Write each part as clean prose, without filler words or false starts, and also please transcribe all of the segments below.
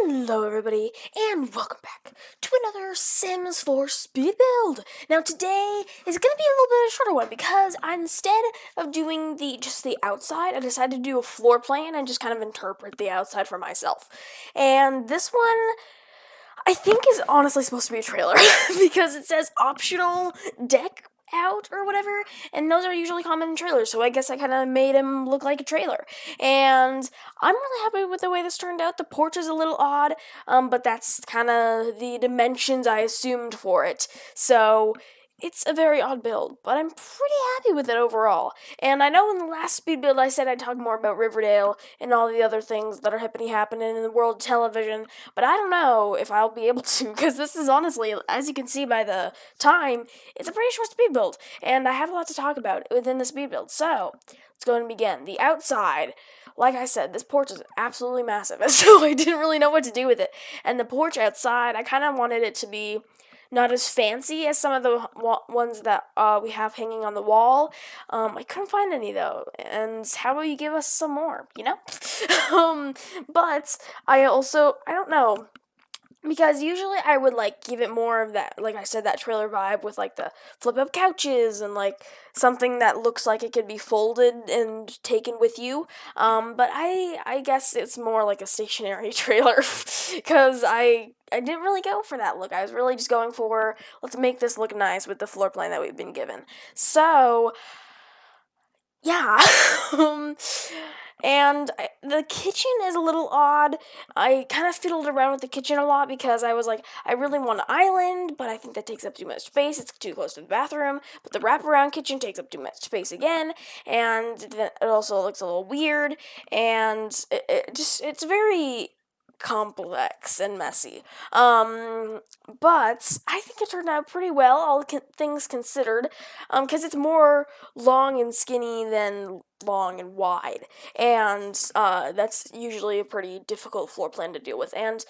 Hello everybody, and welcome back to another Sims 4 speed build. Now today is going to be a little bit of a shorter one because instead of doing just the outside, I decided to do a floor plan and just kind of interpret the outside for myself. And this one, I think, is honestly supposed to be a trailer because it says optional deck out or whatever, and those are usually common in trailers, so I guess I kind of made him look like a trailer. And I'm really happy with the way this turned out. The porch is a little odd, but that's kind of the dimensions I assumed for it. So it's a very odd build, but I'm pretty happy with it overall. And I know in the last speed build I said I'd talk more about Riverdale and all the other things that are happening in the world of television, but I don't know if I'll be able to, because this is honestly, as you can see by the time, it's a pretty short speed build, and I have a lot to talk about within the speed build. So let's go and begin. The outside, like I said, this porch is absolutely massive, and so I didn't really know what to do with it. And the porch outside, I kind of wanted it to be not as fancy as some of the ones that we have hanging on the wall. I couldn't find any though, and how about you give us some more, you know? But I don't know, because usually I would, give it more of that, like I said, that trailer vibe with, the flip-up couches and, something that looks like it could be folded and taken with you. But I guess it's more like a stationary trailer, because I didn't really go for that look. I was really just going for, let's make this look nice with the floor plan that we've been given. So, yeah. And the kitchen is a little odd. I kind of fiddled around with the kitchen a lot because I was like, I really want an island, but I think that takes up too much space. It's too close to the bathroom. But the wraparound kitchen takes up too much space again, and then it also looks a little weird. And it's very complex and messy. But I think it turned out pretty well, all things considered, because it's more long and skinny than long and wide, and that's usually a pretty difficult floor plan to deal with. And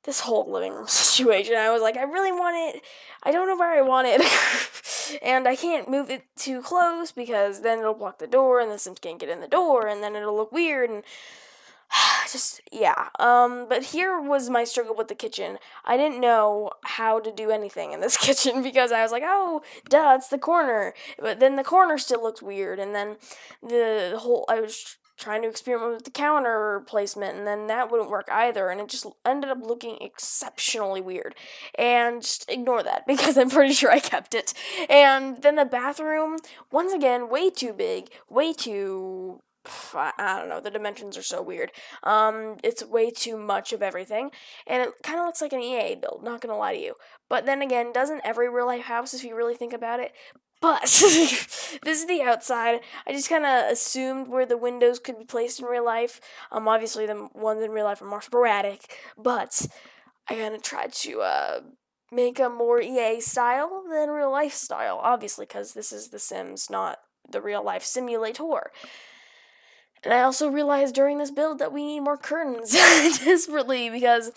this whole living room situation, I was like, I really want it. I don't know where I want it, and I can't move it too close because then it'll block the door, and the Sims can't get in the door, and then it'll look weird, and just, yeah. But here was my struggle with the kitchen. I didn't know how to do anything in this kitchen because I was like, oh, duh, it's the corner. But then the corner still looked weird, and then I was trying to experiment with the counter placement, and then that wouldn't work either, and it just ended up looking exceptionally weird. And just ignore that, because I'm pretty sure I kept it. And then the bathroom, once again, way too big, way too... I don't know, the dimensions are so weird. It's way too much of everything, and it kind of looks like an EA build, not gonna lie to you. But then again, doesn't every real-life house, if you really think about it? But, this is the outside. I just kind of assumed where the windows could be placed in real life. Obviously, the ones in real life are more sporadic, but I kind of tried to, make a more EA style than real life style, obviously, because this is The Sims, not the real life simulator. And I also realized during this build that we need more curtains desperately, because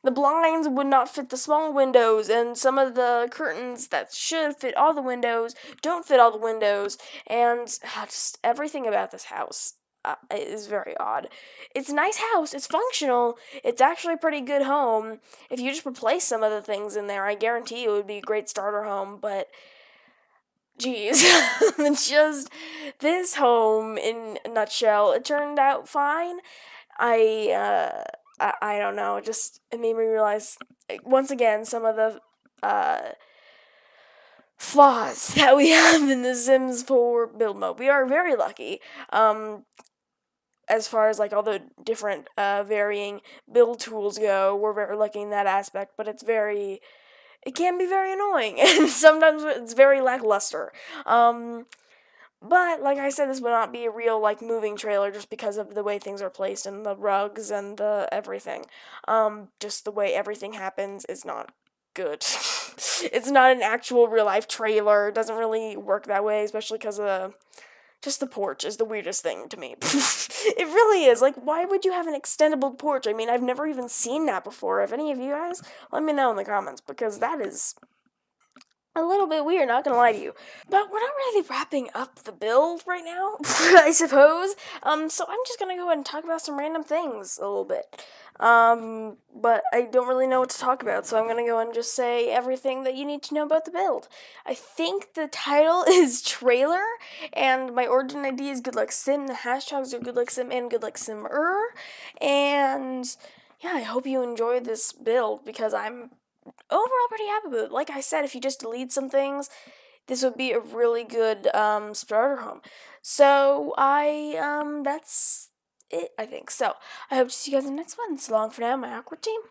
the blinds would not fit the small windows, and some of the curtains that should fit all the windows don't fit all the windows, and just everything about this house is very odd. It's a nice house, it's functional, it's actually a pretty good home. If you just replace some of the things in there, I guarantee it would be a great starter home, but... Jeez, just this home in a nutshell. It turned out fine. I don't know. It made me realize once again some of the flaws that we have in the Sims 4 build mode. We are very lucky. As far as all the different varying build tools go, we're very lucky in that aspect. But it can be very annoying, and sometimes it's very lackluster. But, like I said, this would not be a real, moving trailer just because of the way things are placed and the rugs and the everything. Just the way everything happens is not good. It's not an actual real-life trailer. It doesn't really work that way, especially because of just the porch is the weirdest thing to me. It really is. Why would you have an extendable porch? I mean, I've never even seen that before. If any of you guys, let me know in the comments, because that is a little bit weird, not gonna lie to you. But we're not really wrapping up the build right now, I suppose. So I'm just gonna go ahead and talk about some random things a little bit. But I don't really know what to talk about, so I'm gonna go and just say everything that you need to know about the build. I think the title is trailer, and my origin ID is Good Luck Sim. The hashtags are Good Luck Sim and Good Luck Simmer. And yeah, I hope you enjoy this build because I'm overall pretty happy with it. Like I said, if you just delete some things, this would be a really good starter home. So that's it, I think. So I hope to see you guys in the next one. So long for now, my awkward team.